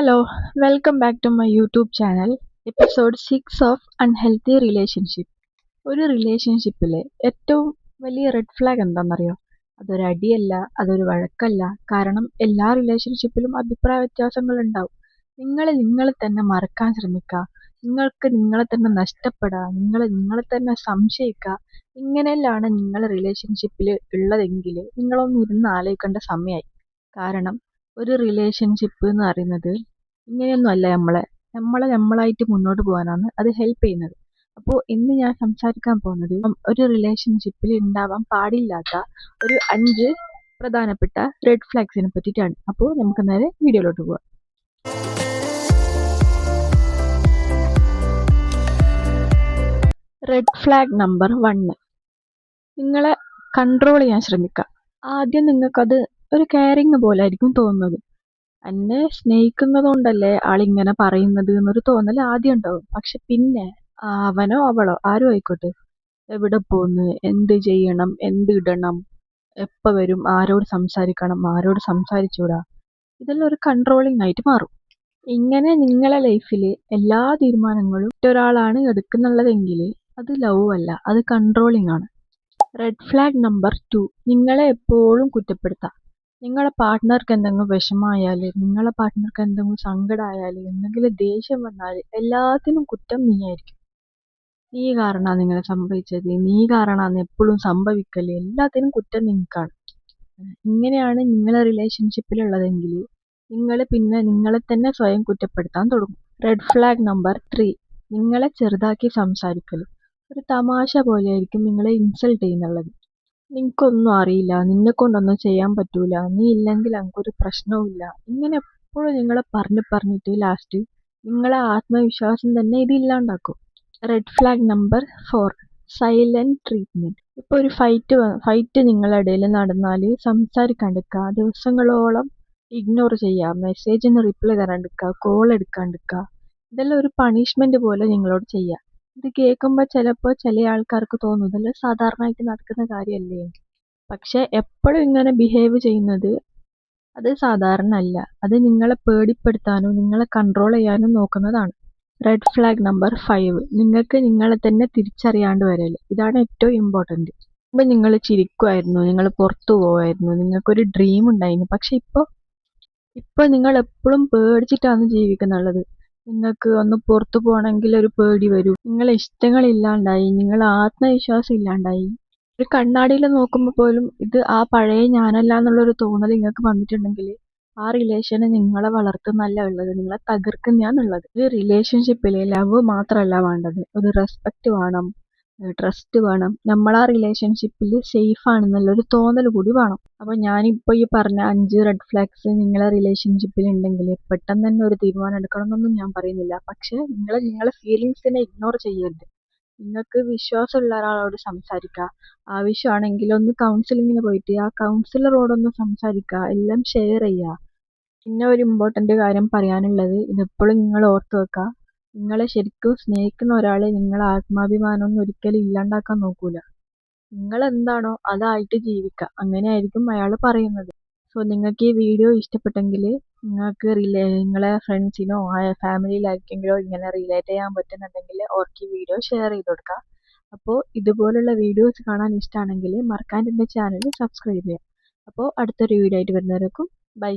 Hello, welcome back to my YouTube channel, episode 6 of Unhealthy Relationship. ഒരു റിലേഷൻഷിപ്പിലെ ഏറ്റവും വലിയ red flag എന്താണെന്നറിയോ? അതൊരു അടിയല്ല, അതൊരു വഴക്കല്ല. കാരണം എല്ലാ റിലേഷൻഷിപ്പിലും അഭിപ്രായ വ്യത്യാസങ്ങൾ ഉണ്ടാവും. നിങ്ങളെ തന്നെ മറക്കാൻ ശ്രമിക്കുക, നിങ്ങൾക്ക് നിങ്ങളെ തന്നെ നഷ്ടപ്പെടുക, നിങ്ങളെ തന്നെ സംശയിക്കുക. ഇങ്ങനെയെല്ലാം നിങ്ങൾ റിലേഷൻഷിപ്പിൽ ഉള്ളതെങ്കിൽ നിങ്ങളൊന്ന് ഇരുന്ന് ആലോചിക്കേണ്ട സമയമായി. കാരണം ഒരു റിലേഷൻഷിപ്പ് എന്ന് പറയുന്നത് ഇങ്ങനെയൊന്നുമല്ല. നമ്മളായിട്ട് മുന്നോട്ട് പോകാനാണ് അത് ഹെൽപ്പ് ചെയ്യുന്നത്. അപ്പോൾ ഇന്ന് ഞാൻ സംസാരിക്കാൻ പോകുന്നത് ഒരു റിലേഷൻഷിപ്പിൽ ഉണ്ടാവാൻ പാടില്ലാത്ത ഒരു 5 പ്രധാനപ്പെട്ട റെഡ് ഫ്ലാഗ്സിനെ പറ്റിയിട്ടാണ്. അപ്പോൾ നമുക്ക് നേരെ വീഡിയോയിലോട്ട് പോകാം. റെഡ് ഫ്ലാഗ് നമ്പർ 1, നിങ്ങളെ കൺട്രോൾ ചെയ്യാൻ ശ്രമിക്കുക. ആദ്യം നിങ്ങൾക്കത് ഒരു കെയറിങ് പോലെ ആയിരിക്കും തോന്നുന്നത്. എന്നെ സ്നേഹിക്കുന്നത് കൊണ്ടല്ലേ ആളിങ്ങനെ പറയുന്നത് എന്നൊരു തോന്നൽ ആദ്യം ഉണ്ടാവും. പക്ഷെ പിന്നെ അവനോ അവളോ ആരും ആയിക്കോട്ടെ, എവിടെ പോന്ന്, എന്ത് ചെയ്യണം, എന്ത് ഇടണം, എപ്പോൾ വരും, ആരോട് സംസാരിക്കണം, ആരോട് സംസാരിച്ചൂടാ, ഇതെല്ലാം ഒരു കൺട്രോളിങ് ആയിട്ട് മാറും. ഇങ്ങനെ നിങ്ങളെ ലൈഫിൽ എല്ലാ തീരുമാനങ്ങളും ഒരാളാണ് എടുക്കുന്നുള്ളതെങ്കിൽ അത് ലവ് അല്ല, അത് കൺട്രോളിങ് ആണ്. റെഡ് ഫ്ലാഗ് നമ്പർ 2, നിങ്ങളെ എപ്പോഴും കുറ്റപ്പെടുത്താം. നിങ്ങളുടെ പാർട്ട്ണർക്ക് എന്തെങ്കിലും വിഷമമായാൽ, നിങ്ങളുടെ പാർട്ട്ണർക്ക് എന്തെങ്കിലും സങ്കടമായാൽ, എന്തെങ്കിലും ദേഷ്യം വന്നാൽ എല്ലാത്തിനും കുറ്റം നീയായിരിക്കും. നീ കാരണമാണ് ഇങ്ങനെ സംഭവിച്ചത്, നീ കാരണമാണ് എപ്പോഴും സംഭവിക്കല്, എല്ലാത്തിനും കുറ്റം നിങ്ങൾക്കാണ്. ഇങ്ങനെയാണ് നിങ്ങളെ റിലേഷൻഷിപ്പിലുള്ളതെങ്കിൽ നിങ്ങൾ പിന്നെ നിങ്ങളെ തന്നെ സ്വയം കുറ്റപ്പെടുത്താൻ തുടങ്ങും. റെഡ് ഫ്ലാഗ് നമ്പർ 3, നിങ്ങളെ ചെറുതാക്കി സംസാരിക്കൽ. ഒരു തമാശ പോലെയായിരിക്കും നിങ്ങളെ ഇൻസൾട്ട് ചെയ്യുന്നുള്ളത്. നിനക്കൊന്നും അറിയില്ല, നിന്നെ കൊണ്ടൊന്നും ചെയ്യാൻ പറ്റൂല, നീ ഇല്ലെങ്കിൽ എനിക്കൊരു പ്രശ്നവുമില്ല, ഇങ്ങനെ എപ്പോഴും നിങ്ങളെ പറഞ്ഞിട്ട് ലാസ്റ്റ് നിങ്ങളെ ആത്മവിശ്വാസം തന്നെ ഇത് ഇല്ലാണ്ടാക്കും. Red flag number 4, silent treatment. ഇപ്പോൾ ഒരു ഫൈറ്റ് നിങ്ങളുടെ ഇടയിൽ നടന്നാൽ സംസാരിക്കാണ്ടിരിക്കുക, ദിവസങ്ങളോളം ഇഗ്നോർ ചെയ്യുക, മെസ്സേജിന് റിപ്ലൈ തരാണ്ടിരിക്കുക, കോൾ എടുക്കാണ്ടിരിക്കുക, ഇതെല്ലാം ഒരു പണിഷ്മെന്റ് പോലെ നിങ്ങളോട് ചെയ്യുക. ഇത് കേൾക്കുമ്പോൾ ചിലപ്പോൾ ചില ആൾക്കാർക്ക് തോന്നും ഇതെല്ലാം സാധാരണയായിട്ട് നടക്കുന്ന കാര്യമല്ലേ. പക്ഷെ എപ്പോഴും ഇങ്ങനെ ബിഹേവ് ചെയ്യുന്നത് അത് സാധാരണ അല്ല, അത് നിങ്ങളെ പേടിപ്പെടുത്താനോ നിങ്ങളെ കൺട്രോൾ ചെയ്യാനോ നോക്കുന്നതാണ്. റെഡ് ഫ്ലാഗ് നമ്പർ 5, നിങ്ങൾക്ക് നിങ്ങളെ തന്നെ തിരിച്ചറിയാണ്ട് വരല്. ഇതാണ് ഏറ്റവും ഇമ്പോർട്ടൻറ്റ്. ഇപ്പം നിങ്ങൾ ചിരിക്കുമായിരുന്നു, നിങ്ങൾ പുറത്തു പോവായിരുന്നു, നിങ്ങൾക്കൊരു ഡ്രീം ഉണ്ടായിരുന്നു. പക്ഷെ ഇപ്പോൾ നിങ്ങൾ എപ്പോഴും പേടിച്ചിട്ടാണ് ജീവിക്കുന്നുള്ളത്. നിങ്ങൾക്ക് ഒന്ന് പുറത്തു പോകണമെങ്കിൽ ഒരു പേടി വരും, നിങ്ങളെ ഇഷ്ടങ്ങളില്ലാണ്ടായി, നിങ്ങളെ ആത്മവിശ്വാസം ഇല്ലാണ്ടായി. ഒരു കണ്ണാടിയിൽ നോക്കുമ്പോൾ പോലും ഇത് ആ പഴയ ഞാനല്ല എന്നുള്ളൊരു തോന്നൽ നിങ്ങൾക്ക് വന്നിട്ടുണ്ടെങ്കിൽ ആ റിലേഷന് നിങ്ങളെ വളർത്തുന്നല്ല ഉള്ളത്, നിങ്ങളെ തകർക്കുന്നതാണുള്ളത്. ഒരു റിലേഷൻഷിപ്പിൽ ലവ് മാത്രമല്ല വേണ്ടത്, ഒരു റെസ്പെക്റ്റ് വേണം, ട്രസ്റ്റ് വേണം. നമ്മൾ ആ റിലേഷൻഷിപ്പിൽ സേഫ് ആണെന്നുള്ളൊരു തോന്നൽ കൂടി വേണം. അപ്പോൾ ഞാനിപ്പോൾ ഈ പറഞ്ഞ 5 റെഡ് ഫ്ലാഗ്സ് നിങ്ങളെ റിലേഷൻഷിപ്പിൽ ഉണ്ടെങ്കിൽ പെട്ടെന്ന് തന്നെ ഒരു തീരുമാനം എടുക്കണം എന്നൊന്നും ഞാൻ പറയുന്നില്ല. പക്ഷെ നിങ്ങളെ ഫീലിങ്സിനെ ഇഗ്നോർ ചെയ്യരുത്. നിങ്ങൾക്ക് വിശ്വാസമുള്ള ഒരാളോട് സംസാരിക്കുക, ആവശ്യമാണെങ്കിൽ ഒന്ന് കൗൺസിലിങ്ങിന് പോയിട്ട് ആ കൗൺസിലറോടൊന്ന് സംസാരിക്കുക, എല്ലാം ഷെയർ ചെയ്യുക. പിന്നെ ഒരു ഇമ്പോർട്ടൻ്റ് കാര്യം പറയാനുള്ളത്, ഇതെപ്പോഴും നിങ്ങൾ ഓർത്ത് വെക്കുക, നിങ്ങളെ ശരിക്കും സ്നേഹിക്കുന്ന ഒരാളെ നിങ്ങളെ ആത്മാഭിമാനമൊന്നും ഒരിക്കലും ഇല്ലാണ്ടാക്കാൻ നോക്കൂല. നിങ്ങൾ എന്താണോ അതായിട്ട് ജീവിക്കുക, അങ്ങനെയായിരിക്കും അയാൾ പറയുന്നത്. സോ നിങ്ങൾക്ക് ഈ വീഡിയോ ഇഷ്ടപ്പെട്ടെങ്കിൽ നിങ്ങൾക്ക് നിങ്ങളെ ഫ്രണ്ട്സിനോ ഫാമിലിയിലായിരിക്കെങ്കിലോ ഇങ്ങനെ റിലേറ്റ് ചെയ്യാൻ പറ്റുന്നുണ്ടെങ്കിൽ അവർക്ക് ഈ വീഡിയോ ഷെയർ ചെയ്ത് കൊടുക്കുക. അപ്പോൾ ഇതുപോലുള്ള വീഡിയോസ് കാണാൻ ഇഷ്ടമാണെങ്കിൽ മറക്കാണ്ട് എൻ്റെ ചാനൽ സബ്സ്ക്രൈബ് ചെയ്യാം. അപ്പോൾ അടുത്തൊരു വീഡിയോ ആയിട്ട് വരുന്നവരേക്കും ബൈ.